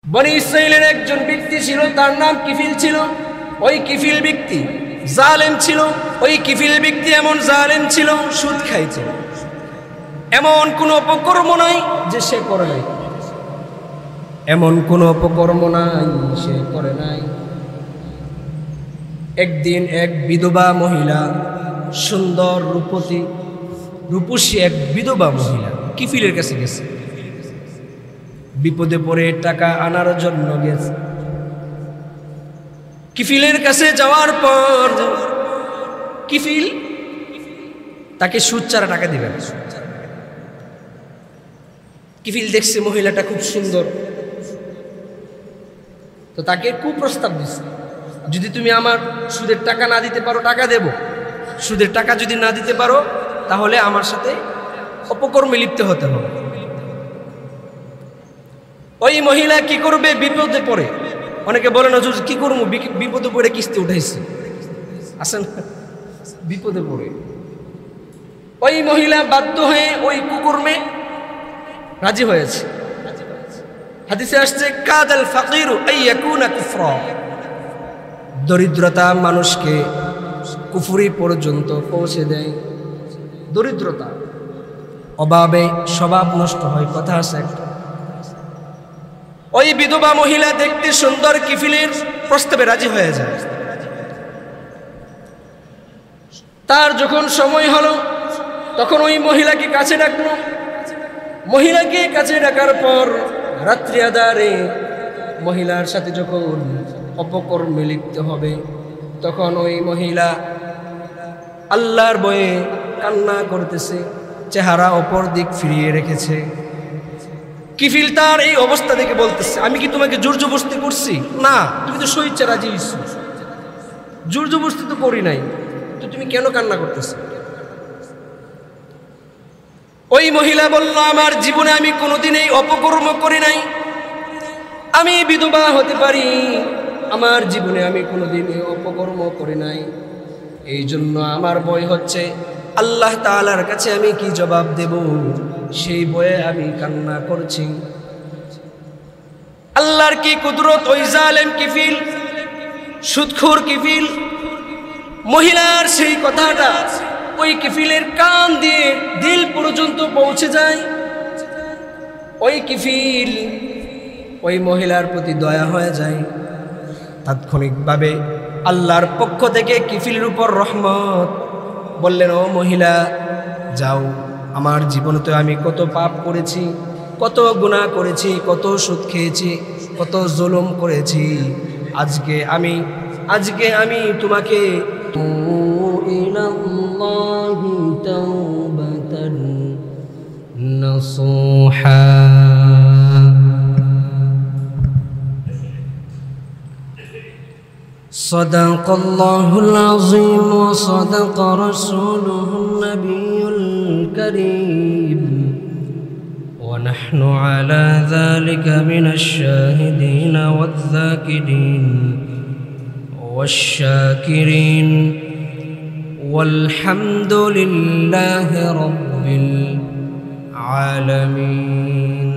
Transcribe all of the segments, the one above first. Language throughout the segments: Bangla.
বনি ইসরাইলের একজন ব্যক্তি ছিল, তার নাম কিফিল ছিল। ওই কিফিল ব্যক্তি জালেম ছিল। ওই কিফিল ব্যক্তি এমন জালেম ছিল, সুদ খাইত। এমন কোনো অপকর্ম নাই যে সে করে নাই, এমন কোনো অপকর্ম নাই সে করে নাই। একদিন এক বিধবা মহিলা, সুন্দর রূপসী এক বিধবা মহিলা কিফিলের কাছে গেছে। বিপদে পড়ে টাকা আনার জন্য গেছে। কিফিলের কাছে যাওয়ার পর কিফিল তাকে সুদ ছাড়া টাকা দিবেন। কিফিল দেখছে মহিলাটা খুব সুন্দর, তো তাকে কুপ্রস্তাব দিচ্ছে, যদি তুমি আমার সুদের টাকা না দিতে পারো টাকা দেব, সুদের টাকা যদি না দিতে পারো তাহলে আমার সাথে অপকর্মে লিপ্ত হতে হবে। ওই মহিলা কি করবে? বিপদে পড়ে। অনেকে বলেন হুজুর কি করবো, বিপদে পড়ে কিস্তি উঠাইছে, আসেন বিপদে পড়ে। ওই মহিলা বাধ্য হয়ে ওই কুকর্মে রাজি হয়েছে। হাদিসে আসছে কাদাল ফাকিরু আইয়াকুনা কুফরা, দরিদ্রতা মানুষকে কুফরি পর্যন্ত পৌঁছে দেয়। দরিদ্রতা, অভাবে স্বভাব নষ্ট হয়, কথা আছে একটা। ওই বিধবা মহিলা দেখতে সুন্দর, কিফিলের প্রস্তাবে রাজি হয়ে যায়। তার যখন সময় হলো তখন ওই মহিলাকে কাছে ডাকলো। মহিলাকে কাছে ডাকার পর রাত্রি আধারে মহিলার সাথে যখন অপকর্মে লিপ্ত হবে, তখন ওই মহিলা আল্লাহর ভয়ে কান্না করতেছে, চেহারা অপর দিক ফিরিয়ে রেখেছে। কিফিল তার এই অবস্থা দেখে বলতেছে, আমি কি তোমাকে জোর জবরদস্তি করছি? না, তুমি তো স্বেচ্ছা রাজি হইছো, জোর জবরদস্তি তো করি নাই, তো তুমি কেন কান্না করতেছো? ওই মহিলা বলল, আমার জীবনে আমি কোনোদিন এই অপকর্ম করি নাই, আমি বিধবা হতে পারি, আমার জীবনে আমি কোনোদিন এই অপকর্ম করি নাই, এই জন্য আমার ভয় হচ্ছে আল্লাহ তাআলার কাছে আমি কি জবাব দেব, সেই ভয়ে আমি কান্না করছি। আল্লাহর কি কুদরত! ওই জালেম কিফিল, সুদখোর কিফিল, মহিলার সেই কথাটা ওই কিফিলের কান দিয়ে দিল পর্যন্ত পৌঁছে যায়। ওই কিফিল ওই মহিলার প্রতি দয়া হয়ে যায়। তাৎক্ষণিকভাবে আল্লাহর পক্ষ থেকে কিফিলের উপর রহমত, বললেন, ও মহিলা যাও, আমার জীবনে তো আমি কত পাপ করেছি, কত গুনাহ করেছি, কত সুদ খেয়েছি, কত জুলুম করেছি, আজকে আমি তোমাকে ইলাল্লাহি তাওবাতান নাসুহা। صدق الله العظيم وصدق رسوله النبي الكريم ونحن على ذلك من الشاهدين والذاكرين والشاكرين والحمد لله رب العالمين.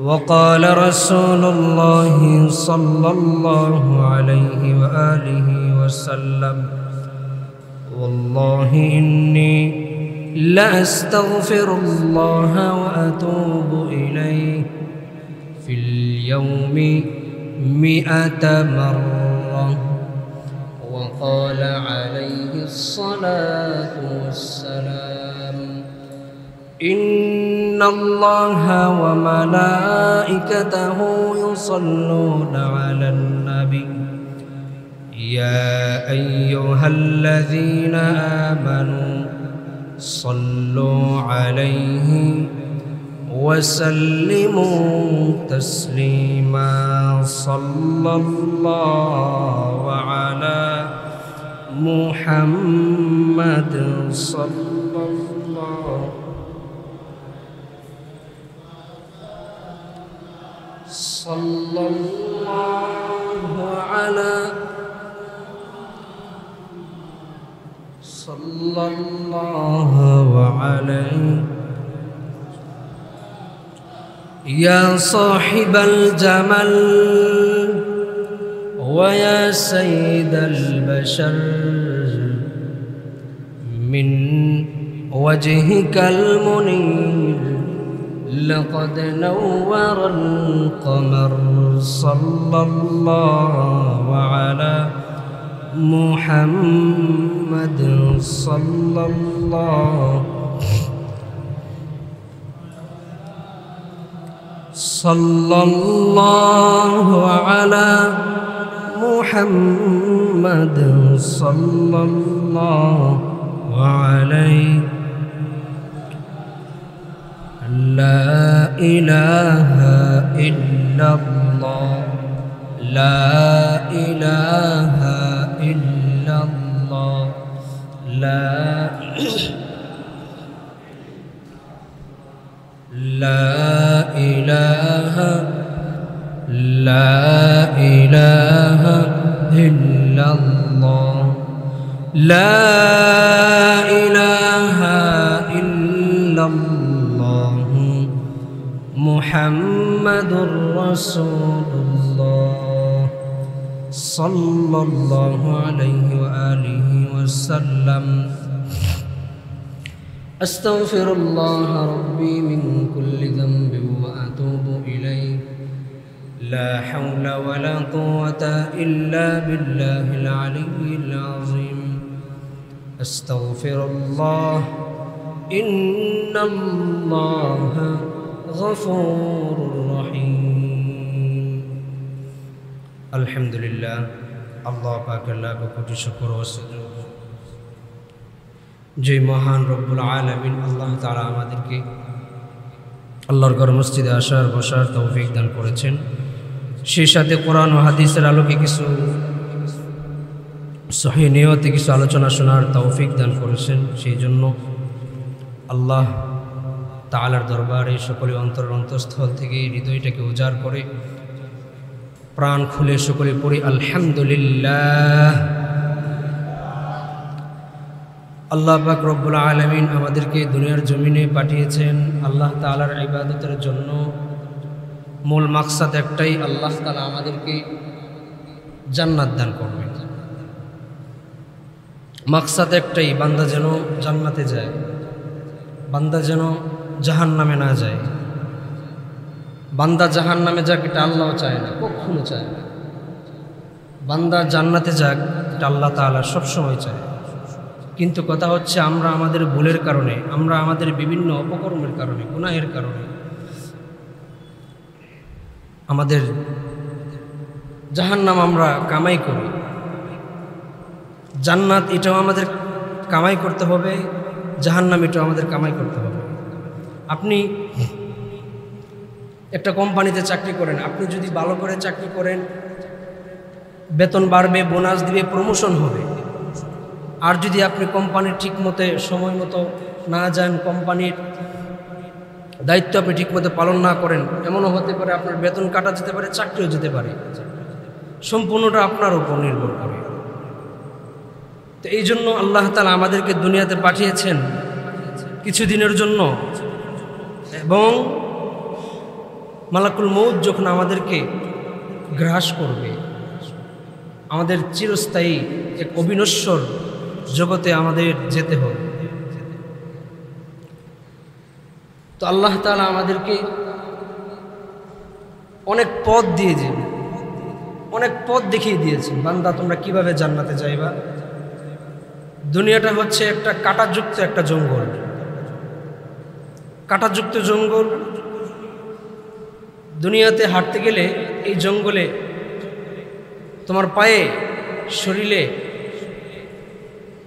وقال رسول الله صلى الله عليه وآله وسلم والله إني لأستغفر الله وأتوب إليه في اليوم 100 مرة. وقال عليه الصلاة والسلام إن الله وملائكته يصلون على النبي يا أيها الذين آمنوا صلوا عليه وسلموا تسليما. صلى الله على محمد صلى الله على صلى الله عليه يا صاحب الجمل ويا سيد البشر من وجهك المنير لقد نور القمر صلى الله على محمد صلى الله على محمد صلى الله عليه. لا إله إلا الله لا إله إلا الله لا إله إلا الله لا إله إلا الله محمد رسول الله صلى الله عليه وآله وسلم. أستغفر الله ربي من كل ذنب وأتوب إليه لا حول ولا قوة إلا بالله العلي العظيم. أستغفر الله إن الله غفور رحيم. الحمد لله الله পাক আল্লাহকে কোটি শুকর ও সুজুদ যে মহান রব্বুল আলামিন আল্লাহ তাআলা আমাদেরকে আল্লাহর ঘর মসজিদে আসার বসার তৌফিক দান করেছেন, সেই সাথে কোরআন ও হাদিসের আলোকে কিছু সহিহ নিয়তে কিছু আলোচনা শোনার তৌফিক দান করেছেন। সেই জন্য আল্লাহ তাআলার দরবারে সকলে অন্তরের অন্তঃস্থল থেকে হৃদয়টাকে উজাড় করে প্রাণ খুলে সকলে পড়ি আলহামদুলিল্লাহ। আল্লাহ পাক রব্বুল আলামিন আমাদেরকে দুনিয়ার জমিনে পাঠিয়েছেন আল্লাহ তাআলার ইবাদতের জন্য। মূল মাকসাদ একটাই, আল্লাহ তাআলা আমাদেরকে জান্নাত দান করবেন। মাকসাদ একটাই, বান্দা যেন জান্নাতে যায়, বান্দা যেন জাহান্নামে না যায়। বান্দা জাহান্নামে যাক এটা আল্লাহ চায় না, কখনো চায় না। বান্দা জান্নাতে যাক এটা আল্লাহ তাআলা সবসময় চায়। কিন্তু কথা হচ্ছে আমরা আমাদের ভুলের কারণে, আমরা আমাদের বিভিন্ন অপকর্মের কারণে, গুনাহের কারণে আমাদের জাহান্নাম আমরা কামাই করি। জান্নাত এটাও আমাদের কামাই করতে হবে, জাহান্নাম এটাও আমাদের কামাই করতে হবে। আপনি একটা কোম্পানিতে চাকরি করেন, আপনি যদি ভালো করে চাকরি করেন বেতন বাড়বে, বোনাস দিবে, প্রমোশন হবে। আর যদি আপনি কোম্পানির ঠিক মতো সময় মতো না যান, কোম্পানির দায়িত্ব আপনি ঠিকমতো পালন না করেন, এমনও হতে পারে আপনার বেতন কাটা যেতে পারে, চাকরিও যেতে পারে। সম্পূর্ণটা আপনার উপর নির্ভর করে। তো এই জন্য আল্লাহ তাআলা আমাদেরকে দুনিয়াতে পাঠিয়েছেন কিছুদিনের জন্য, এবং মালাকুল মউত যখন আমাদেরকে গ্রাস করবে, আমাদের চিরস্থায়ী এক অবিনশ্বর জগতে আমাদের যেতে হবে। তো আল্লাহ তাআলা আমাদেরকে অনেক পথ দিয়েছেন, অনেক পথ দেখিয়ে দিয়েছেন। বান্দা তোমরা কিভাবে জান্নাতে যাইবা। দুনিয়াটা হচ্ছে একটা কাঁটাযুক্ত একটা জঙ্গল, কাঁটাযুক্ত জঙ্গল। দুনিয়াতে হাঁটতে গেলে এই জঙ্গলে তোমার পায়ে শরীরে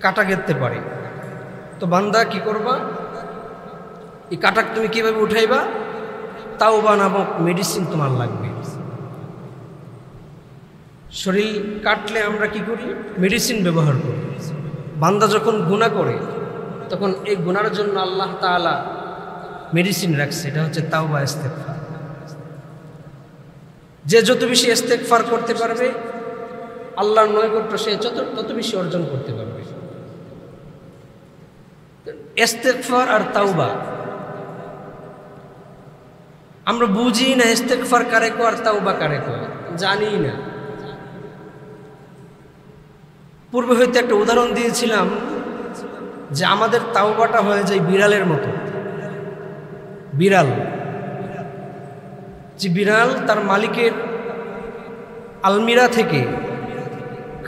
কাঁটা গেঁথতে পারে। তো বান্দা কি করবা, এই কাঁটাকে তুমি কিভাবে উঠাইবা? তাওবা নামক মেডিসিন তোমার লাগবে। শরীর কাটলে আমরা কি করি? মেডিসিন ব্যবহার করি। বান্দা যখন গুনাহ করে তখন এই গুনার জন্য আল্লাহ তাআলা মেডিসিন রাখছে, এটা হচ্ছে তাওবা, ইস্তেগফার। যে যত বেশি ইস্তেগফার করতে পারবে আল্লাহর নৈকট্য সে তত বেশি অর্জন করতে পারবে। ইস্তেগফার আর তাওবা, আমরা বুঝি না ইস্তেগফার কারে কয় আর তাওবা কারে কয়, জানি না। পূর্বে হয়তো একটা উদাহরণ দিয়েছিলাম যে আমাদের তাওবাটা হয়ে যায় বিড়ালের মতো। বিড়াল, যে বিড়াল তার মালিকের আলমিরা থেকে,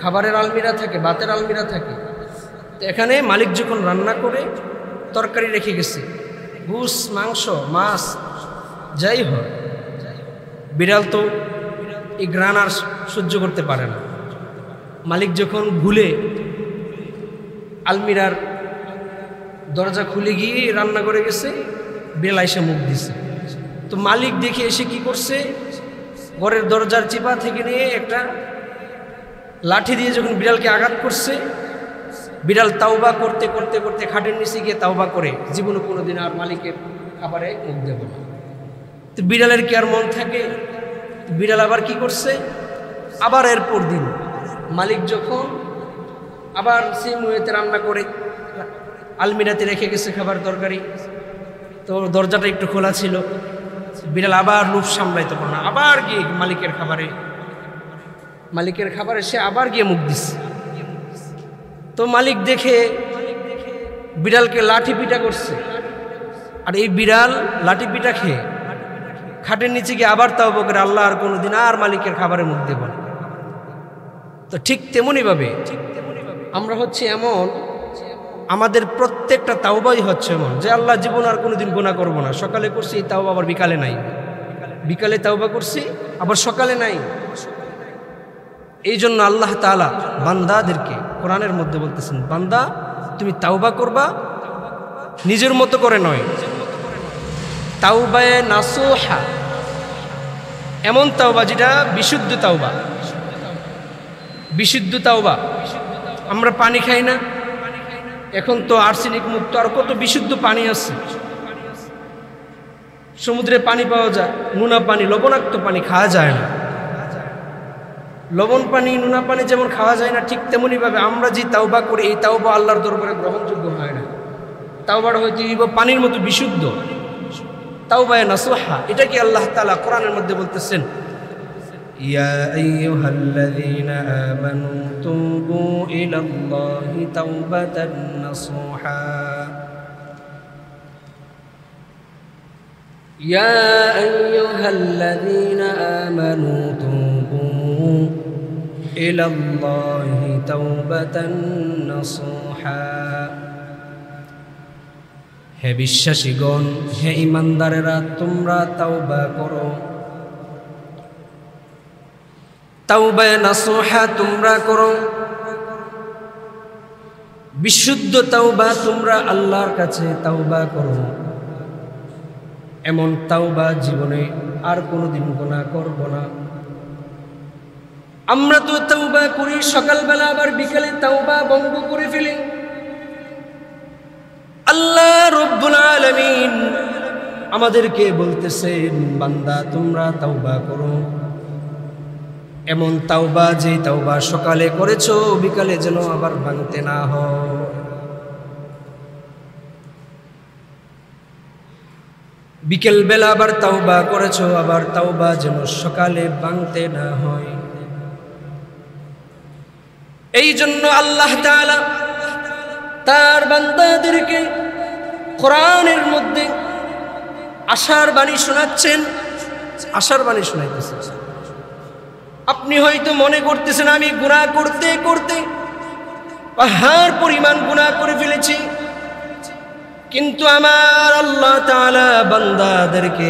খাবারের আলমিরা থাকে, ভাতের আলমিরা থাকে, তো এখানে মালিক যখন রান্না করে তরকারি রেখে গেছে, গোশ, মাংস, মাছ যাই হয়, বিড়াল তো এই ঘ্রাণ আর সহ্য করতে পারে না। মালিক যখন ভুলে আলমিরার দরজা খুলে গিয়ে রান্না করে গেছে, বিড়াল এসে মুখ দিছে। তো মালিক দেখে এসে কি করছে, ঘরের দরজার চিপা থেকে নিয়ে একটা লাঠি দিয়ে যখন বিড়ালকে আঘাত করছে, বিড়াল তাওবা করতে করতে করতে খাটের নিচে গিয়ে তাওবা করে জীবনে কোনোদিন আর মালিকের খাবারে মুখ দেব না। তো বিড়ালের কি আর মন থাকে? বিড়াল আবার কি করছে, আবার এরপর দিন মালিক যখন আবার সেই মুহেতে রান্না করে আলমিরাতে রেখে গেছে খাবার তরকারি, তো দরজাটা একটু খোলা ছিল, বিড়াল আবার লোভ সামলাইতে পারে না, আবার গিয়ে মালিকের খাবারে সে আবার গিয়ে মুখ দিচ্ছে। তো মালিক দেখে বিড়ালকে লাঠি পিটা করছে, আর এই বিড়াল লাঠি পিটা খেয়ে খাটের নিচে গিয়ে আবার তাওবা করে আল্লাহ আর কোনোদিন আর মালিকের খাবারে মুখ দেব না। তো ঠিক তেমনিভাবে আমরা হচ্ছে এমন, আমাদের প্রত্যেকটা তাওবাই হচ্ছে এমন যে আল্লাহ জীবন আর কোনোদিন গুনাহ করব না। সকালে করছি এই তাওবা আবার বিকালে নাই, বিকালে তাওবা করছি আবার সকালে নাই। এই জন্য আল্লাহ তাআলা বান্দাদেরকে কোরআনের মধ্যে বলতেছেন, বান্দা তুমি তাওবা করবা নিজের মতো করে নয়, তাওবায়ে নাসুহা, এমন তাওবা যেটা বিশুদ্ধ তাওবা। বিশুদ্ধ তাওবা, আমরা পানি খাই না, এখন তো আর্সেনিক মুক্ত আর কত বিশুদ্ধ পানি আছে, সমুদ্রে পানি পাওয়া যায়, নুনা পানি, লবণাক্ত পানি খাওয়া যায় না। লবণ পানি, নুনা পানি যেমন খাওয়া যায় না, ঠিক তেমনিভাবে আমরা যে তাওবা করি এই তাওবা আল্লাহর দরবারে গ্রহণযোগ্য হয় না। তাওবাটা হয়তো পানির মতো বিশুদ্ধ, তাওবায়ে নাসুহা। এটা কি আল্লাহ তাআলা কোরআনের মধ্যে বলতেছেন, ইয়া আইয়ুহাল্লাযীনা আমানু তুবু ইলাল্লাহি তাওবাতান নাসুহা, ইয়া আইয়ুহাল্লাযীনা আমানু তুবু ইলাল্লাহি তাওবাতান নাসুহা। হে বিশ্বাসীগণ, হে ঈমানদারেরা, তোমরা তাওবা করো, তাওবায়ে নাসুহা তোমরা করো, বিশুদ্ধ তাওবা তোমরা আল্লাহর কাছে তাওবা করো। এমন তাওবা জীবনে আর কোনোদিন গুনাহ করব না। আমরা তো তাওবা করি সকালবেলা, আবার বিকালে তাওবা ভঙ্গ করে ফেলি। আল্লাহ রব্বুল আলামিন আমাদেরকে বলতেছেন, বান্দা তোমরা তাওবা করো, এমন তাওবা যে তাওবা সকালে করেছো বিকালে যেন আবার ভাঙতে না হয়। বিকেল বেলা আবার তাওবা করেছো, আবার তাওবা যেন সকালে ভাঙতে না হয়। এই জন্য আল্লাহ তাআলা তার বান্দাদেরকে কোরআনের মধ্যে আশার বাণী শোনাচ্ছেন, আশার বাণী শোনাইতেছেন। আপনি হয়তো মনে করতেছেন আমি গুনাহ করতে করতে পাহাড় পরিমাণ গুনাহ করে ফেলেছি, কিন্তু আমার আল্লাহ তাআলা বান্দাদেরকে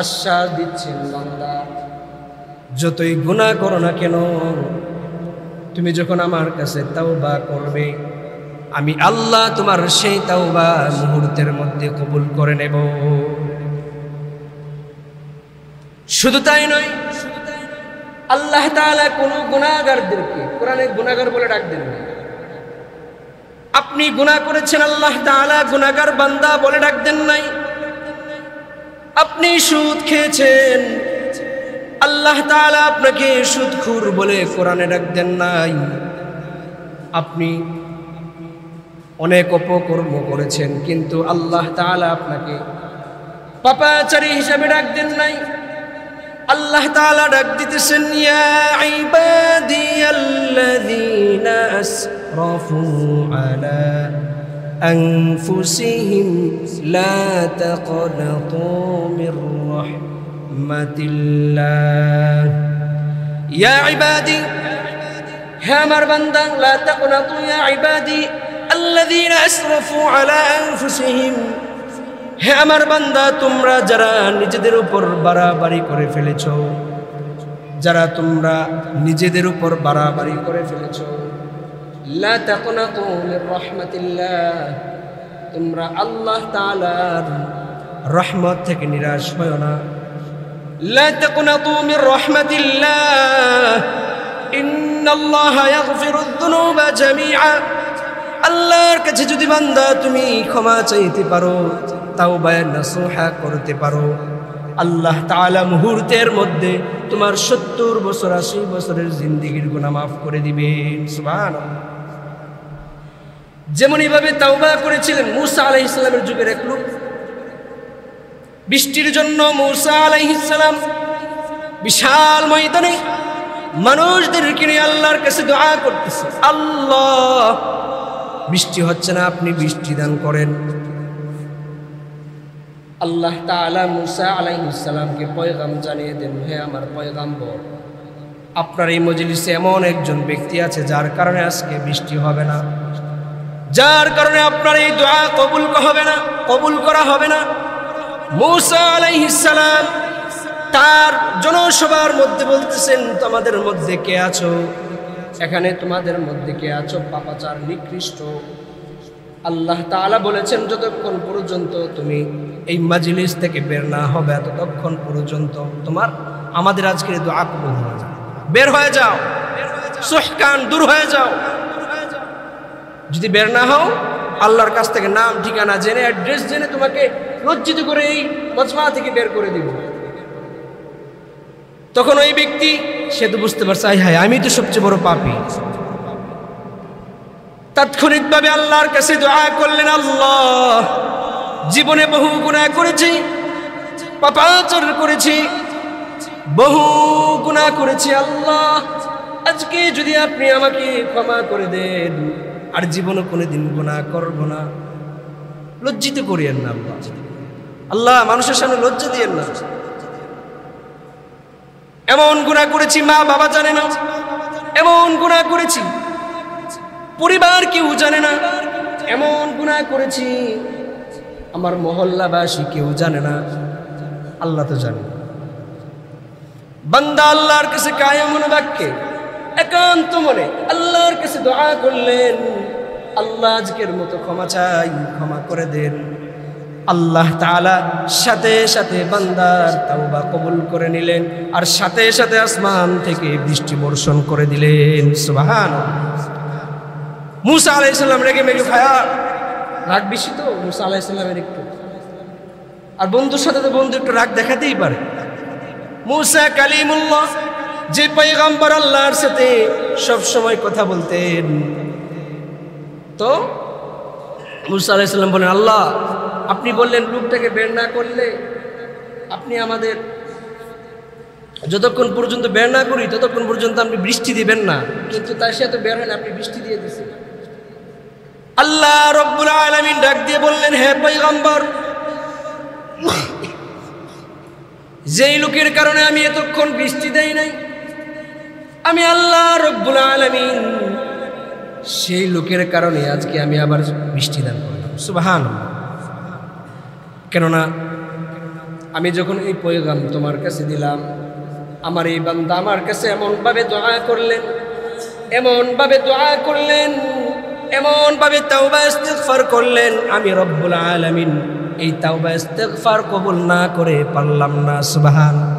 আশ্বাস দিচ্ছেন, বান্দা যতই গুনাহ করো না কেন, তুমি যখন আমার কাছে তাওবা করবে, আমি আল্লাহ তোমার সেই তাওবা মুহূর্তের মধ্যে কবুল করে নেব। শুধু তাই নয়, আল্লাহ তাআলা কোন গুনাহগারদেরকে কোরআনে গুনাহগার বলে ডাক দেন না। আপনি গুনাহ করেছেন, আল্লাহ তাআলা গুনাহগার বান্দা বলে ডাক দেন নাই। আপনি সুদ খেয়েছেন, আল্লাহ তাআলা আপনাকে সুদখোর বলে কোরআনে ডাক দেন নাই। আপনি অনেক অপকর্ম করেছেন, কিন্তু আল্লাহ তাআলা আপনাকে পাপাচারী হিসাবে ডাক দেন নাই। আল্লাহ তাআলা ডাক দিতেছেন, ইয়া ইবাদিয়াল্লাযীনা আসরাফু আলা আনফুসিহিম লা তাকনাতু মির রাহমাতিল্লাহ। ইয়া ইবাদি, হে আমার বান্দা, লা তাকনাতু ইয়া ইবাদি আল্লাযীনা আসরাফু আলা আনফুসিহিম, হে আমার বান্দা, তোমরা যারা নিজেদের উপর বাড়াবাড়ি করে ফেলেছো, যারা তোমরা নিজেদের উপর বাড়াবাড়ি করে ফেলেছো, লা তাকনাতু মির রাহমাতিল্লাহ, তোমরা আল্লাহ তাআলার রহমত থেকে নিরাশ হয়ো না। লা তাকনাতু মির রাহমাতিল্লাহ, ইন্নাল্লাহা ইয়াগফিরুয যুনুবা জামিআ, আল্লাহর কাছে যদি বান্দা তুমি ক্ষমা চাইতে পারো, তাওবা নাসুহা করতে পারো, আল্লাহ তাআলা মুহূর্তের মধ্যে তোমার 70 বছর 80 বছরের জিন্দেগীর গুনাহ মাফ করে দিবেন। সুবহানাল্লাহ। যেমন এইভাবে তাওবা করেছিলেন মূসা আলাইহিস সালামের যুগের এক লোক। বৃষ্টির জন্য মূসা আলাইহিস সালাম বিশাল ময়দানে মানুষদেরকে নিয়ে আল্লাহর কাছে দোয়া করতেছে, আল্লাহ বৃষ্টি হচ্ছে না, আপনি বৃষ্টি দান করেন। আল্লাহ তাআলা মূসা আলাইহিস সালামকে পয়গাম জানিয়ে দেন, হে আমার পয়গাম্বর, আপনার এই মজলিসে এমন একজন ব্যক্তি আছে যার কারণে আজকে বৃষ্টি হবে না, যার কারণে আপনার এই দোয়া কবুল করা হবে না। মূসা আলাইহিস সালাম তার জনসভার মধ্যে বলতেছেন, তোমাদের মধ্যে কে আছো, এখানে তোমাদের মধ্যে কে আছো পাপাচার নিকৃষ্ট। আল্লাহ তাআলা বলেছেন, যতক্ষণ পর্যন্ত তুমি এই মাজলিস থেকে বের না হবে ততক্ষণ পর্যন্ত তোমার আমাদের আজকের দোয়া কবুল হয়ে যাবে। বের হয়ে যাও, সুহকান দূর হয়ে যাও। যদি বের না হও, আল্লাহর কাছ থেকে নাম ঠিকানা জেনে, অ্যাড্রেস জেনে তোমাকে লজ্জিত করে এই মজমা থেকে বের করে দিব। তখন ওই ব্যক্তি, সে তো বুঝতে পারছে, হায় আমি তো সবচেয়ে বড় পাপী। তাৎক্ষণিকভাবে আল্লাহর কাছে দোয়া করলেন, আল্লাহ জীবনে বহু গুনাহ করেছি, পাপাচার করেছি, বহু গুনাহ করেছি, আল্লাহ আজকে যদি আপনি আমাকে ক্ষমা করে দেন, আর জীবনে কোনোদিন গুনাহ করব না। লজ্জিত করিয়েন না আল্লাহ, আল্লাহ মানুষের সামনে লজ্জা দিয়েন না। এমন গুনাহ করেছি মা বাবা জানে না, এমন গুনাহ করেছি পরিবার কেউ জানে না, এমন গুনাহ করেছি আমার মহল্লাবাসী কেউ জানে না, আল্লাহ তো জানে। বান্দা আল্লাহর কাছে কায়েমুন বাক্যে একান্ত মনে আল্লাহর কাছে দোয়া করলেন, আল্লাহ আজকের মতো ক্ষমা চাই, ক্ষমা করে দেন। আল্লাহ তাআলা সাথে সাথে বান্দার তাওবা কবুল করে নিলেন, আর সাথে সাথে আসমান থেকে বৃষ্টি বর্ষণ করে দিলেন। সুবহানাল্লাহ। মূসা আলাইহিস সালাম রেগে মেগে ফায়ার, রাগ বেশি তো মূসা আলাইহিস সালামের একটু, আর বন্ধুর সাথে তো বন্ধু একটু রাগ দেখাতেই পারে। মূসা কালিমুল্লাহ, যে পয়গম্বর আল্লাহর সাথে সব সময় কথা বলতেন, তো মূসা আলাইহিস সালাম বলেন, আল্লাহ আপনি বললেন লোকটাকে বের না করলে আপনি আমাদের যতক্ষণ পর্যন্ত বের না করি ততক্ষণ পর্যন্ত আপনি বৃষ্টি দিবেন না, কিন্তু তার সাথে বের হয় না, আপনি বৃষ্টি দিয়ে দিয়েছেন। আল্লাহ রব্বুল আলামিন ডাক দিয়ে বললেন, হে পয়গম্বর, যেই লোকের কারণে আমি এতক্ষণ বৃষ্টি দেই নাই, আমি আল্লাহ রব্বুল আলামিন সেই লোকের কারণে আজকে আমি আবার বৃষ্টি দান করলাম। সুবহানাল্লাহ। কেননা আমি যখন এই পয়গাম তোমার কাছে দিলাম, আমার এই বান্দা আমার কাছে এমনভাবে দোয়া করলেন, এমনভাবে দোয়া করলেন, এমনভাবে তাওবা ইস্তিগফার করলেন, আমি রব্বুল আলামিন এই তাওবা ইস্তিগফার কবুল না করে পারলাম না। সুবহানাল্লাহ।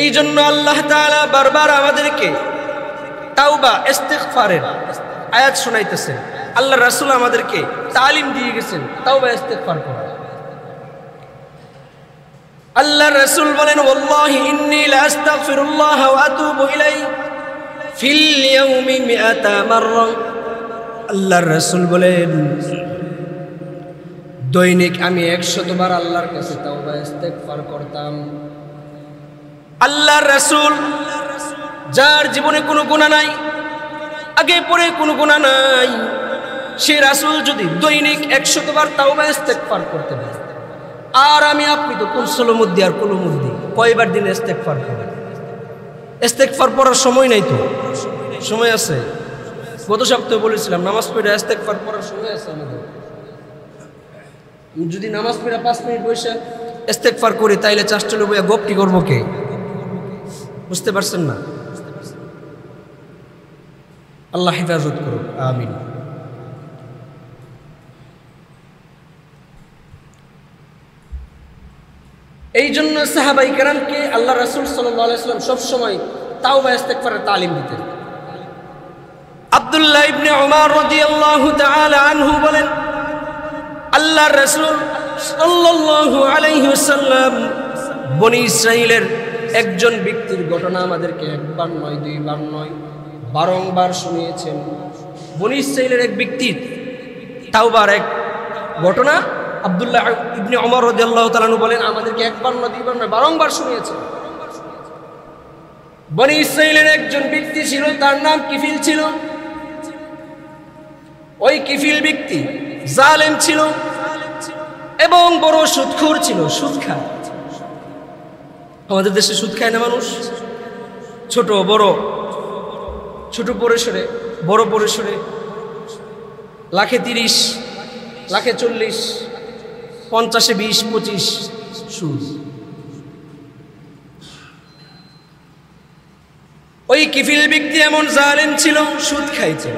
এই জন্য আল্লাহ তাআলা বারবার আমাদেরকে তাওবা ইস্তিগফারের আয়াত শোনাইতেছেন। আল্লাহ রাসূল আমাদেরকে তালিম দিয়ে গেছেন তাওবা ইস্তিগফার করা। আল্লাহ রাসূল বলেন, ওয়াল্লাহি ইন্নী লা আস্তাগফিরুল্লাহ ওয়া আতুবু ইলাইহি ফিল ইয়াউমি 100 মাররা। আল্লাহ রাসূল বলেন, দৈনিক আমি 100 বার আল্লাহর কাছে তাওবা ইস্তেগফার করতাম। আল্লাহর রাসূল যার জীবনে কোনো গুনাহ নাই, আগে পরে কোনো গুনাহ নাই, সে রাসূল যদি দৈনিক 100 বার তাওবা ইস্তেগফার করতে পারে, আর আমি আপনি তো কুলসুল মধ্যে আর কুলু মধ্যে কয়বার দিন ইস্তেগফার করি? ইস্তেগফার পড়ার সময় নাই তো, সময় আছে। গত সপ্তাহে বলেছিলাম নামাজ পড়ে ইস্তেগফার পড়ার সময় আছে আমাদের। যদি নামাজ পড়ে 5 মিনিট বসে ইস্তেগফার করি তাইলে চাষচলে বইয়া গপটি করবো কে? বুঝতে পারছেন না? আল্লাহ হেফাজত করুক, আমিন। এই জন্য সাহাবায়ে কেরামকে আল্লাহ রাসূল সাল্লাল্লাহু আলাইহি ওয়াসাল্লাম সবসময় তাওবা ইস্তেগফারের তালিম দিতেন। আব্দুল্লাহ ইবনে উমর রাদিয়াল্লাহু তাআলা আনহু বলেন, আল্লাহর রাসূল সাল্লাল্লাহু আলাইহি ওয়াসাল্লাম বনি ইসরাইলের একজন ব্যক্তির ঘটনা আমাদেরকে একবার নয়, দুইবার নয়, বারংবার শুনিয়েছেন। বনি ইসরাইলের এক ব্যক্তির তাওবার এক ঘটনা আব্দুল্লাহ ইবনে উমর রাদিয়াল্লাহু তাআলা আনহু বলেন আমাদেরকে একবার নয়, দুইবার নয়, বারংবার শুনিয়েছেন। বনি ইসরাইলের একজন ব্যক্তি ছিল, তার নাম কিফিল ছিল। ওই কিফিল ব্যক্তি জালেম ছিল এবং বড় সুদখোর ছিল, সুদ খায়। আমাদের দেশে সুদ খায় না মানুষ? ছোট বড়, ছোট পরিসরে, বড় পরিসরে, লাখে 30, লাখে 40, 50-এ 20-25 সুদ। ওই কিফিল ব্যক্তি এমন জালেম ছিল, সুদ খাইছে।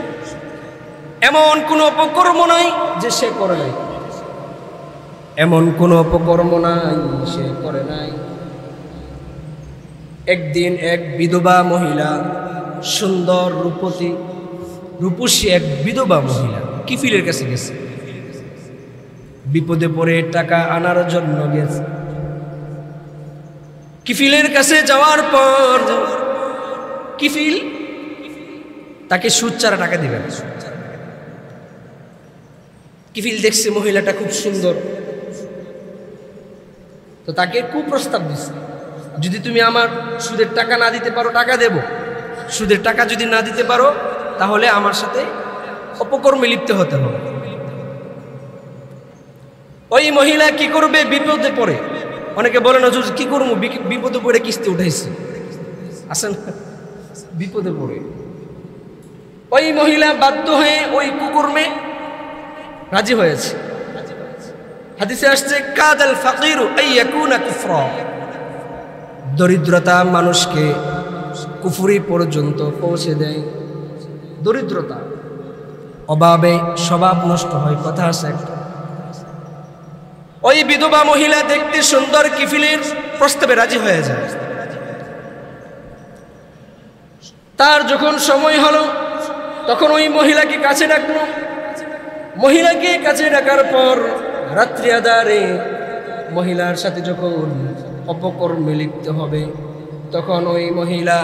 এমন কোন অপকর্ম নাই যে সে করে নাই, এমন কোন অপকর্ম নাই সে করে নাই। একদিন এক বিধবা মহিলা, সুন্দর রূপতী রূপসী এক বিধবা মহিলা কিফিলের কাছে গেছে, বিপদে পড়ে টাকা আনার জন্য গেছে। কিফিলের কাছে যাওয়ার পর কিফিল তাকে সুদ ছাড়া টাকা দিবেন। কিফিল দেখছে মহিলাটা খুব সুন্দর, তো তাকে কুপ্রস্তাব দিচ্ছে, যদি তুমি আমার সুদের টাকা না দিতে পারো টাকা দেব, সুদের টাকা যদি না দিতে পারো তাহলে আমার সাথে অপকর্মে লিপ্ত হতে হবে। ওই মহিলা কি করবে? বিপদে পড়ে। অনেকে বলেন হুজুর কি করবো, বিপদে পড়ে কিস্তি উঠাইছে, আসেন বিপদে পড়ে। ওই মহিলা বাধ্য হয়ে ওই কুকর্মে রাজি হয়েছে। হাদিসে আসছে কাদাল ফাকিরু আইয়াকুনা কুফরা, দরিদ্রতা মানুষকে কুফরি পর্যন্ত পৌঁছে দেয়। দরিদ্রতা, অভাবে স্বভাব নষ্ট হয়, কথা আছে একটা। ওই বিধবা মহিলা দেখতে সুন্দর, কিফিলের প্রস্তাবে রাজি হয়ে যায়। তার যখন সময় হলো তখন ওই মহিলাকে কাছে ডাকলো। মহিলাকে কাছে ডাকার পর রাত্রি আধারে মহিলার সাথে যখন অপকর্মে লিপ্ত হবে তখন ওই মহিলা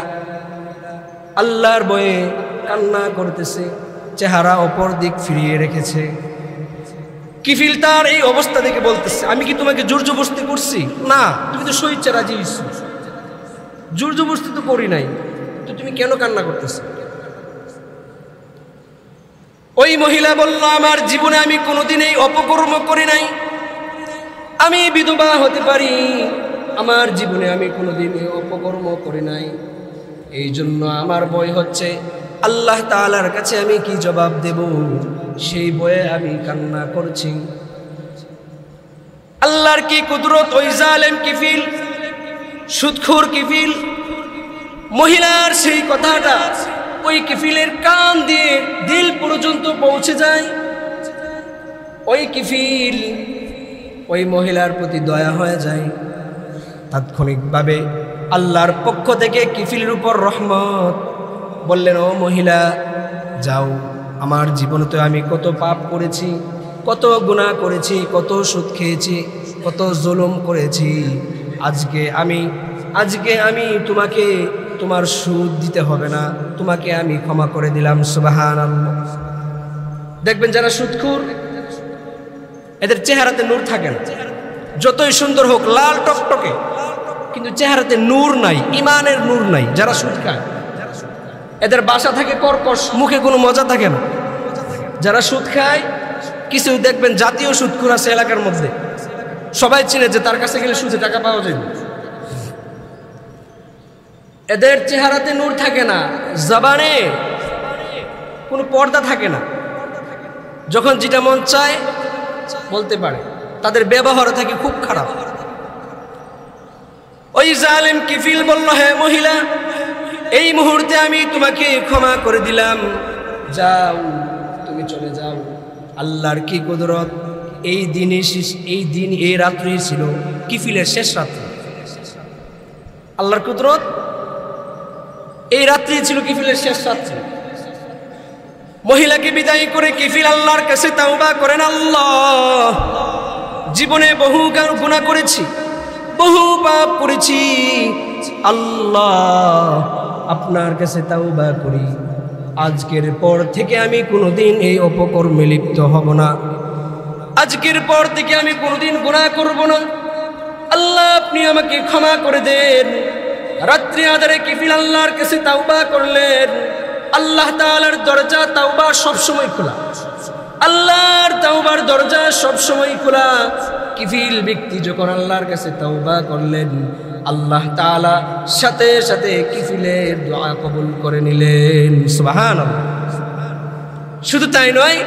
আল্লাহর ভয়ে কান্না করতেছে, চেহারা অপর দিক ফিরিয়ে রেখেছে। কিফিল তার এই অবস্থা দেখে বলতেছে, আমি কি তোমাকে জোর জবরদস্তি করছি? না, তুমি তো স্বেচ্ছা রাজি হইছো, জোর জবরদস্তি তো করি নাই, তো তুমি কেন কান্না করতেছো? ওই মহিলা বলল, আমার জীবনে আমি কোনোদিন এই অপকর্ম করি নাই, আমি বিধবা হতে পারি, আমার জীবনে আমি কোনোদিন এই অপকর্ম করি নাই, এই জন্য আমার ভয় হচ্ছে আল্লাহ তাআলার কাছে আমি কি জবাব দেব, সেই ভয়ে আমি কান্না করছি। আল্লাহর কি কুদরত! ওই জালেম কিফিল, সুদখোর কিফিল মহিলার সেই কথাটা ওই কিফিলের কান দিয়ে দিল পর্যন্ত পৌঁছে যায়। ওই কিফিল ওই মহিলার প্রতি দয়া হয়ে যায়। তাৎক্ষণিকভাবে আল্লাহর পক্ষ থেকে কিফিলের উপর রহমত, বললেন, ও মহিলা যাও, আমার জীবনে তো আমি কত পাপ করেছি, কত গুনাহ করেছি, কত সুদ খেয়েছি, কত জুলুম করেছি, আজকে আমি তোমাকে তোমার সুদ দিতে হবে না, তোমাকে আমি ক্ষমা করে দিলাম। সুবহানাল্লাহ। দেখবেন যারা সুদখোর এদের চেহারাতে নূর থাকে না, যতই সুন্দর হোক, লাল টকটকে, কিন্তু চেহারাতে নূর নাই, ইমানের নূর নাই। যারা সুদ খায় এদের বাসা থাকে কর্কশ, মুখে কোনো মজা থাকে না। যারা সুদ খায়, কিছু দেখবেন জাতীয় সুদখোর আছে এলাকার মধ্যে, সবাই চিনে যে তার কাছে গেলে সুদে টাকা পাওয়া যায়। এদের চেহারাতে নূর থাকে না, জবানে কোনো পর্দা থাকে না, যখন যেটা মন চায় বলতে পারে। তাদের ব্যবহার থাকে খুব খারাপ। ওই জালেম কিফিল বলল, হে মহিলা, এই মুহূর্তে আমি তোমাকে ক্ষমা করে দিলাম, যাও, তুমি চলে যাও। আল্লাহর কি কুদরত! এই রাত্রি ছিল কিফিলের শেষ রাত্রি। আল্লাহর কুদরত, এই রাত্রি ছিল কিফিলের শেষ রাত্রি। মহিলাকে বিদায় করে কিফিল আল্লাহর কাছে তাওবা করেন, আল্লাহ, জীবনে বহু গুনাহ করেছি, বহু পাপ করেছি, আল্লাহ আপনার কাছে তাওবা করি, আজকের পর থেকে আমি কোনোদিন এই অপকর্মে লিপ্ত হব না, আজকের পর থেকে আমি কোনোদিন গুনাহ করব না, আল্লাহ আপনি আমাকে ক্ষমা করে দেন। রাত্রি আধারে কিফিল আল্লাহর কাছে তাওবা করলেন। আল্লাহ তাআলার দরজা তাওবা সবসময় খোলা, আল্লাহর তাওবার দরজা সবসময় খোলা। কিফিল ব্যক্তি যখন আল্লাহর কাছে তাওবা করলেন, আল্লাহ তাআলা সাথে সাথে কিফিলের দোয়া কবুল করে নিলেন। সুবহানাল্লাহ। শুধু তাই নয়,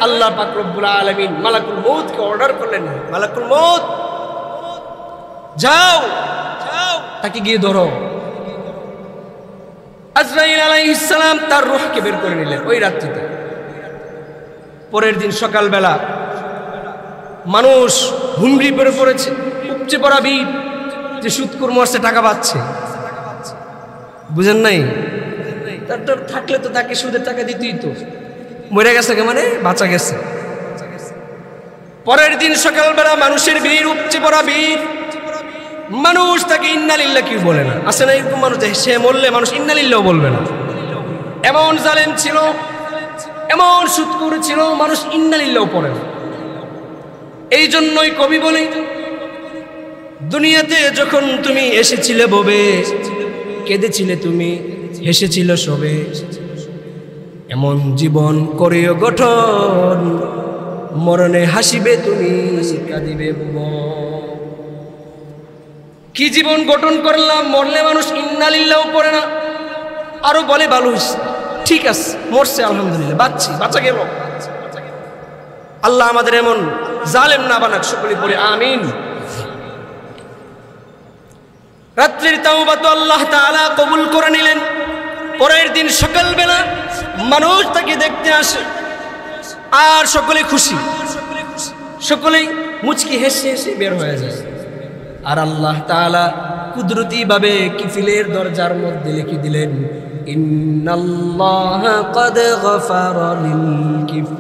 আল্লাহ পাক রব্বুল আলামিন মালাকুল মউতকে অর্ডার করলেন, মালাকুল মউত যাও, তাকে গিয়ে ধরো। আজরাইল আলাইহিস সালাম তার রূহকে বের করে নিলেন ওই রাত্রিতে। পরের দিন সকালবেলা মানুষ হুমড়ি পড়ে পড়েছে, উপচে পড়া ভিড়, যে সুদখোর মরছে, টাকা পাচ্ছে। বুঝেন নাই? তার থাকলে তো তাকে সুদের টাকা দিতেই তো, মরে গেছে মানে বাঁচা গেছে। পরের দিন সকালবেলা মানুষের ভিড়, উপচে পড়া ভিড়, মানুষ তাকে ইন্নালিল্লাহ কি বলে না। আসে না এরকম মানুষ, সে মরলে মানুষ ইন্নালিল্লাহ বলবে না। এমন জালেম ছিল, এমন সুদখোর ছিল, মানুষ ইন্নালিল্লাহ পড়ে না। এই জন্যই কবি বলে, দুনিয়াতে যখন তুমি এসেছিলে ববে, কেঁদেছিলে তুমি, হেসেছিল সবে, এমন জীবন করিও গঠন, মরণে হাসিবে তুমি, কাঁদিবে ভুবন। কি জীবন গঠন করলাম, মরলে মানুষ ইন্নালিল্লাহ পড়ে না, আরো বলে বালুস, ঠিক আছে মরছে আলহামদুলিল্লাহ, বাঁচা গেল। আল্লাহ আমাদের এমন জালেম না বানাক, সকলে পড়ে আমিন। রাত্রির তাওবা তো আল্লাহ তাআলা কবুল করে নিলেন। পরের দিন সকালবেলা মানুষ তাকে দেখতে আসে, আর সকলে খুশি, সকলেই মুচকি হেসে হেসে বের হয়ে যায়। আর আল্লাহ তাআলা কুদরতি ভাবে কিফিলের দরজার মধ্যে লিখে দিলেন, ইন্নাল্লাহা ক্বাদ গফারা লিল কিফল।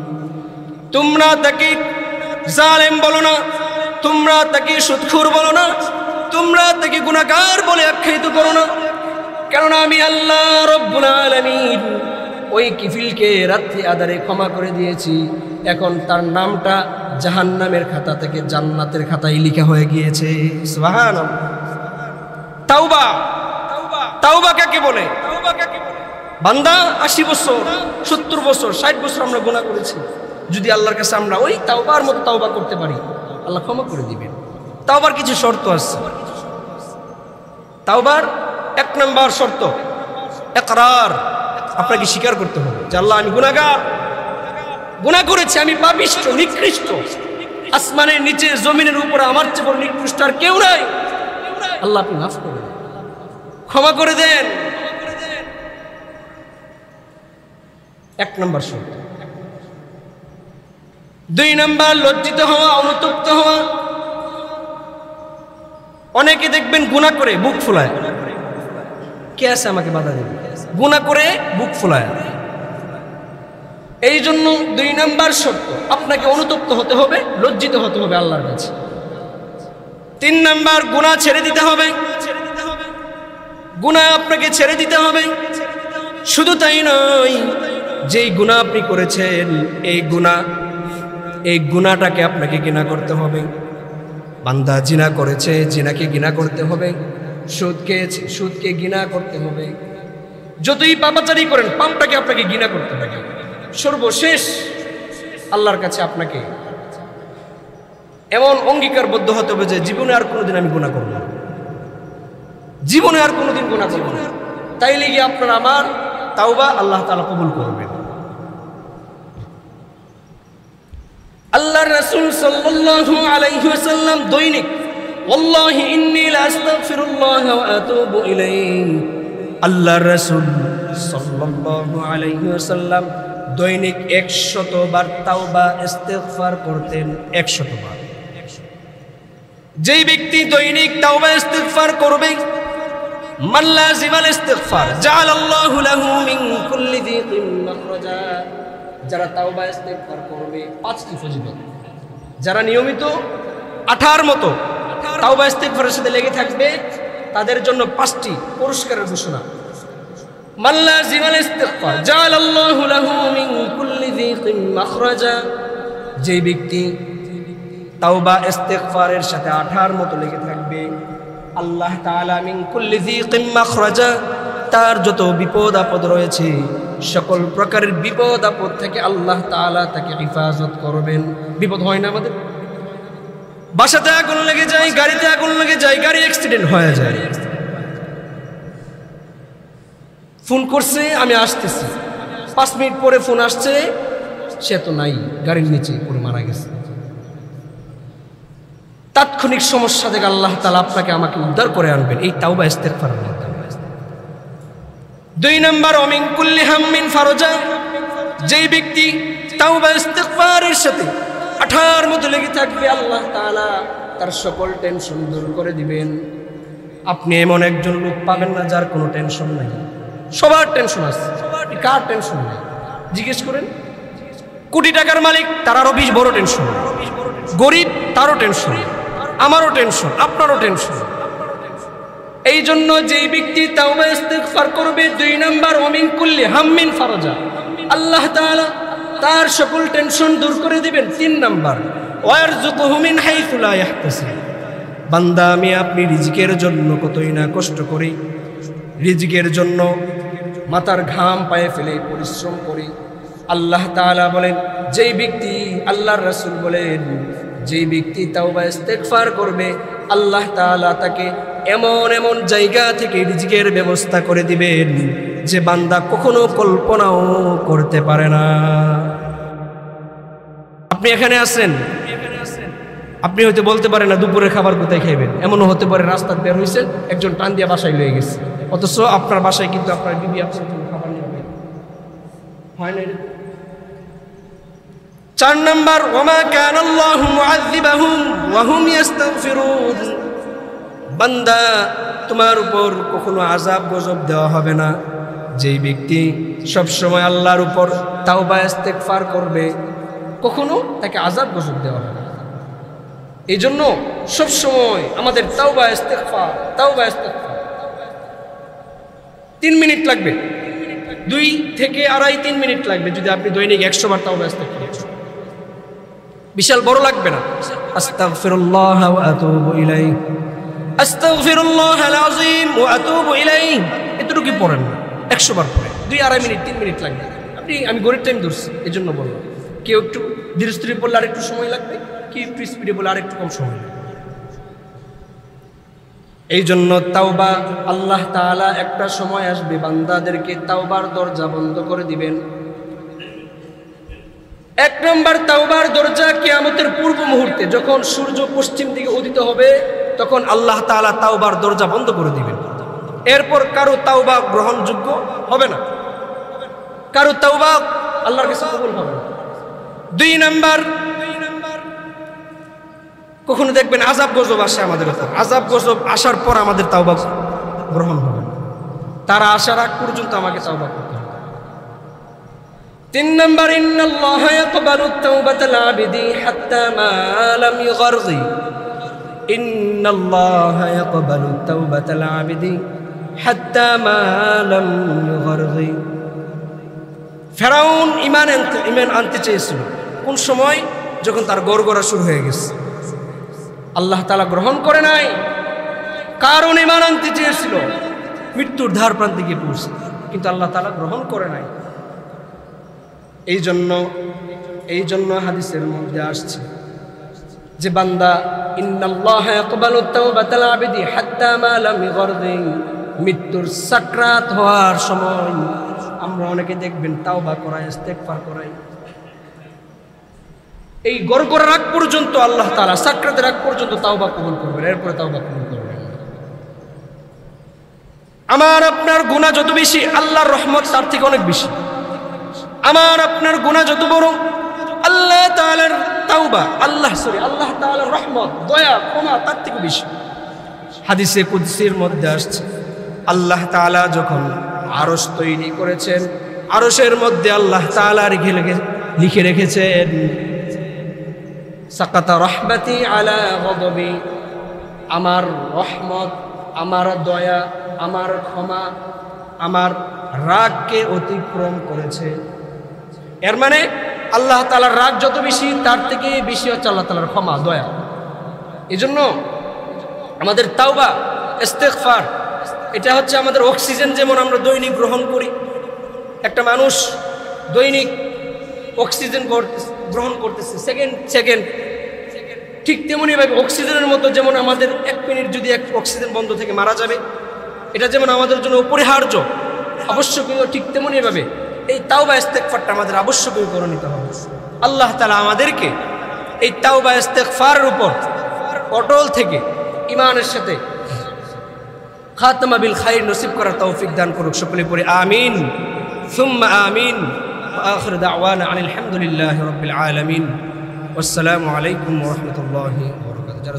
তোমরা তাকে জালেম বলো না, তোমরা তাকে সুদখোর বলো না, তোমরা তাকে গুনাহগার বলে আখ্যায়িত করো না, কারণ আমি আল্লাহ রব্বুল আলামিন ওই কিফিলকে রাত্রি আধারে ক্ষমা করে দিয়েছি। এখন তার নামটা জাহান্নামের খাতা থেকে জান্নাতের খাতায় লেখা হয়ে গিয়েছে। সুবহানাল্লাহ। তাওবা, তাওবা কাকে বলে? বান্দা 80 বছর, 70 বছর, 60 বছর আমরা গুনাহ করেছি, যদি আল্লাহর কাছে আমরা ওই তাওবার মতো তাওবা করতে পারি, আল্লাহ ক্ষমা করে দিবেন। তাওবার কিছু শর্ত আছে। তাওবার 1 নম্বর শর্ত ইকরার, আপনাকে স্বীকার করতে হবে যে আল্লাহ আমি গুনাহগার, গুনাহ করেছি, আমি পাপিষ্ঠ, নিকৃষ্ট, আসমানের নিচে জমিনের উপরে আমার চেয়ে বড় নিকৃষ্ট আর কেউ নাই, আল্লাহ আপনি মাফ করে দেন, ক্ষমা করে দেন। 1 নম্বর শর্ত। 2 নম্বর লজ্জিত হওয়া, অনুতপ্ত হওয়া। অনেকে দেখবেন গুনাহ করে বুক ফুলায়, কে আছে আমাকে বাধা দেবে, গুনাহ করে বুক ফুলায়। এই জন্য 2 নম্বর শর্ত, আপনাকে অনুতপ্ত হতে হবে, লজ্জিত হতে হবে আল্লাহর কাছে। 3 নম্বর গুনাহ ছেড়ে দিতে হবে, গুনাহ আপনাকে ছেড়ে দিতে হবে। শুধু তাই নয়, যেই গুনাহ আপনি করেছেন এই গুনাহ এই গুনাহটাকে আপনাকে ঘৃণা করতে হবে। বান্দা জিনা করেছে, জিনাকে ঘৃণা করতে হবে। সুদ খেয়েছে, সুদকে ঘৃণা করতে হবে। যতই পাপাচারি করেন, পাপটাকে আপনাকে ঘৃণা করতে হবে। সর্বশেষ আল্লাহর কাছে আপনাকে এমন অঙ্গীকারবদ্ধ হতে হবে যে জীবনে আর কোনোদিন আমি গুনাহ করব না, জীবনে আর কোনোদিন গুনাহ করব না। তাইলে গিয়ে আপনার আমার তাওবা আল্লাহ তাআলা কবুল করবেন। আল্লাহর রাসূল সাল্লাল্লাহু আলাইহি ওয়াসাল্লাম দৈনিক ওয়াল্লাহি ইন্নী লা আস্তাগফিরুল্লাহ ওয়া আতুবু ইলাইহি, আল্লাহর রাসূল সাল্লাল্লাহু আলাইহি ওয়াসাল্লাম দৈনিক 100 বার তাওবা ইস্তিগফার করতেন। 100 বার। যেই ব্যক্তি দৈনিক তাওবা ইস্তিগফার করবে, মান লাযিমাল ইস্তিগফার জাআলাল্লাহু লাহু মিন কুল্লি যিকিন মাখরাজা, যারা তাওবা ইস্তিগফার করবে 5টি ফজিলত, যারা নিয়মিত আঠার মতো তাওবা ইস্তিগফারের সাথে লেগে থাকবে, তাদের জন্য 5টি পুরস্কারের ঘোষণা। মান লাযিমাল ইস্তিগফার জাআলাল্লাহু লাহু মিন কুল্লি যিকিন মাখরাজা, যে ব্যক্তি তাওবা ইস্তিগফারের সাথে আঠার মতো লেগে থাকবে, আল্লাহ তাআলা মিন কুল্লি যিকিন মাখরাজা, তার যত বিপদ আপদ রয়েছে সকল প্রকারের বিপদ আপদ থেকে আল্লাহ তাআলা তাকে হেফাজত করবেন। বিপদ হয় না আমাদের? বাসাতে আগুন লেগে যায়, গাড়িতে আগুন লেগে যায়, গাড়ি অ্যাক্সিডেন্ট হয়ে যায়, ফোন করছে আমি আসতেছি, 5 মিনিট পরে ফোন আসছে সে তো নাই, গাড়ির নিচে পড়ে মারা গেছে। তাৎক্ষণিক সমস্যা থেকে আল্লাহ তাআলা আপনাকে আমাকে উদ্ধার করে আনবেন এই তাওবা ইস্তিগফারের মাধ্যমে। 2 নম্বর ওমিন কুল্লি হাম্মিন ফারজা, যেই ব্যক্তি তাওবা ইস্তিগফারের সাথে আঠার মতো লেগে থাকবে, আল্লাহ তাআলা তার সকল টেনশন দূর করে দিবেন। আপনি এমন একজন লোক পাবেন না যার কোনো টেনশন নাই। সবার টেনশন আছে, কার টেনশন নেই? জিজ্ঞেস করেন। কোটি টাকার মালিক, তার আরো 20 বড় টেনশন। গরিব, তারও টেনশন, আমারও টেনশন, আপনারও টেনশন। এই জন্য যেই ব্যক্তি তাওবা ইস্তিগফার করবে, 2 নম্বর ওমিন কুল্লি হাম্মিন ফারজা, আল্লাহ তাআলা তার সকল টেনশন দূর করে দিবেন। 3 নম্বর ওয়ারযুকুহু মিন হাইসু লা ইয়াহতাসিব, বান্দা আমি আপনি রিজিকের জন্য কতই না কষ্ট করি, রিজিকের জন্য মাথার ঘাম পায়ে ফেলে পরিশ্রম করি। আল্লাহ তাআলা বলেন যেই ব্যক্তি, আল্লাহর রাসূল বলেন যেই ব্যক্তি তাওবা ইস্তিগফার করবে, আল্লাহ তাআলা তাকে এমন এমন জায়গা থেকে রিজিকের ব্যবস্থা করে দিবেন যে বান্দা কখনো কল্পনাও করতে পারে না। আপনি এখানে আছেন, আপনি হয়তো বলতে পারেন না দুপুরের খাবার কোথায় খাইবেন, এমনও হতে পারে রাস্তা বের হয়েছেন, একজন টান দিয়ে বাসায় লয়ে গেছে, অথচ আপনার বাসায় কিন্তু আপনার বিবি আপনার জন্য খাবার নিয়ে হয় না। 4 নম্বর ওমা কানাল্লাহু মুআযযিবাহুম ওয়া হুম ইস্তাগফিরুন, বান্দা তোমার উপর কখনো আযাব গজব দেওয়া হবে না। যেই ব্যক্তি সব সময় আল্লাহর উপর তাওবা ইস্তিগফার করবে, কখনো তাকে আযাব গজব দেওয়া হবে না। এই জন্য সব সময় আমাদের তাওবা ইস্তিগফার, তাওবা ইস্তিগফার 3 মিনিট লাগবে, 2 থেকে 2.5-3 মিনিট লাগবে যদি আপনি দৈনিক 100 বার তাওবা ইস্তিগফার করেন। বিশাল বড় লাগবে না। আস্তাগফিরুল্লাহ ওয়া আতুবু ইলাইহি, আস্তাগফিরুল্লাহাল আযীম ওয়া আতুবু ইলাইহি, এতটুকু পড়েন না, 100 বার পড়েন। 2-2.5 মিনিট 3 মিনিট লাগবে। আমি গরিব টাইম ধরছি এই জন্য বললাম, কেউ একটু ধীরে স্থিরে পড়লে আর একটু সময় লাগবে, কেউ একটু স্পিডে বলে আর একটু কম সময় লাগবে। এই জন্য তাওবা, আল্লাহ তাআলা একটা সময় আসবে বান্দাদেরকে তাওবার দরজা বন্ধ করে দিবেন। 1 নম্বর তাওবার দরজা কিয়ামতের পূর্ব মুহূর্তে, যখন সূর্য পশ্চিম দিকে উদিত হবে তখন আল্লাহ তাআলা তাওবার দরজা বন্ধ করে দিবেন। এরপর কারো তাওবা গ্রহণযোগ্য হবে না, কারো তাওবা আল্লাহর কাছে কবুল হবে না। 2 নম্বর, কখনো দেখবেন আযাব গজব আসে আমাদের উপর, আযাব গজব আসার পর আমাদের তাওবা গ্রহণ হবে না, তারা আসার আগ পর্যন্ত আমাকে তাওবা করতে হবে। 3 নম্বর ইন্নাল্লাহা ইয়াকবালু তাওবাতাল আবিদি হাত্তা মা লাম ইগরজি, ইন্নাল্লাহা ইয়াকবালু তাওবাতাল আবিদি হাত্তা মা লাম ইগরজি। ফেরাউন ঈমান আনতে চেয়েছিল, কোন সময়? যখন তার গড়গড়া শুরু হয়ে গেছে। আল্লাহ তাআলা গ্রহণ করে নাই, কারণ ঈমান আনতে চেয়েছিল, মৃত্যুর ধার প্রান্তে গিয়ে পৌঁছে, কিন্তু আল্লাহ তাআলা গ্রহণ করে নাই। এই জন্য হাদিসের মধ্যে আসছে যে বান্দা ইন্নাল্লাহা ইয়াকবালু তাওবাতাল আবদি হাত্তা মা লাম ইগরদি, মৃত্যুর সাকরাত হওয়ার সময় আমরা অনেকে দেখবেন তাওবা করায়, ইস্তেগফার করায়, এই গড়গড়ার আগ পর্যন্ত আল্লাহ তাআলা সাকরাতের আগ পর্যন্ত তাওবা কবুল করবেন, এরপরে তাওবা কবুল করবেন। আমার আপনার গুনাহ যত বেশি, আল্লাহর রহমত তার থেকে অনেক বেশি। আমার আপনার গুনাহ যত বড়, আল্লাহ তাআলার তাওবা, আল্লাহ তাআলার রহমত, দয়া, ক্ষমা তার থেকে বেশি। হাদিসে কুদসির মধ্যে আসছে, আল্লাহ তাআলা যখন আরশ তৈরি করেছেন, আরশের মধ্যে আল্লাহ তাআলা লিখে রেখেছেন সাকাতা রহমতি আলা গদবি, আমার রহমত, আমার দয়া, আমার ক্ষমা আমার রাগকে অতিক্রম করেছে। এর মানে আল্লাহ তাআলার রাগ যত বেশি, তার থেকে বেশি হচ্ছে আল্লাহ তাআলার ক্ষমা, দয়া। এজন্য আমাদের তাওবা, ইস্তেগফার, এটা হচ্ছে আমাদের অক্সিজেন। যেমন আমরা দৈনিক গ্রহণ করি, একটা মানুষ দৈনিক অক্সিজেন গ্রহণ করতেছে সেকেন্ড, ঠিক তেমনিভাবে অক্সিজেনের মতো যেমন আমাদের 1 মিনিট যদি অক্সিজেন বন্ধ থেকে মারা যাবে, এটা যেমন আমাদের জন্য অপরিহার্য, আবশ্যকীয়, ঠিক তেমনিভাবে এই তাওবা ইস্তেগফারটা আমাদের আবশ্যকীয় করে নিতে হবে। আল্লাহ তাআলা আমাদেরকে এই তাওবা ইস্তেগফারের উপর অটল থেকে ঈমানের সাথে খাতমা বিল খাইর নসিব করার তৌফিক দান করুক। সকলে পড়ি আমিন সুম্মা আমিন। আখির দাওয়ানা আনিল হামদুলিল্লাহি রাব্বিল আলামিন। আসসালামু আলাইকুম ওয়া রাহমাতুল্লাহি।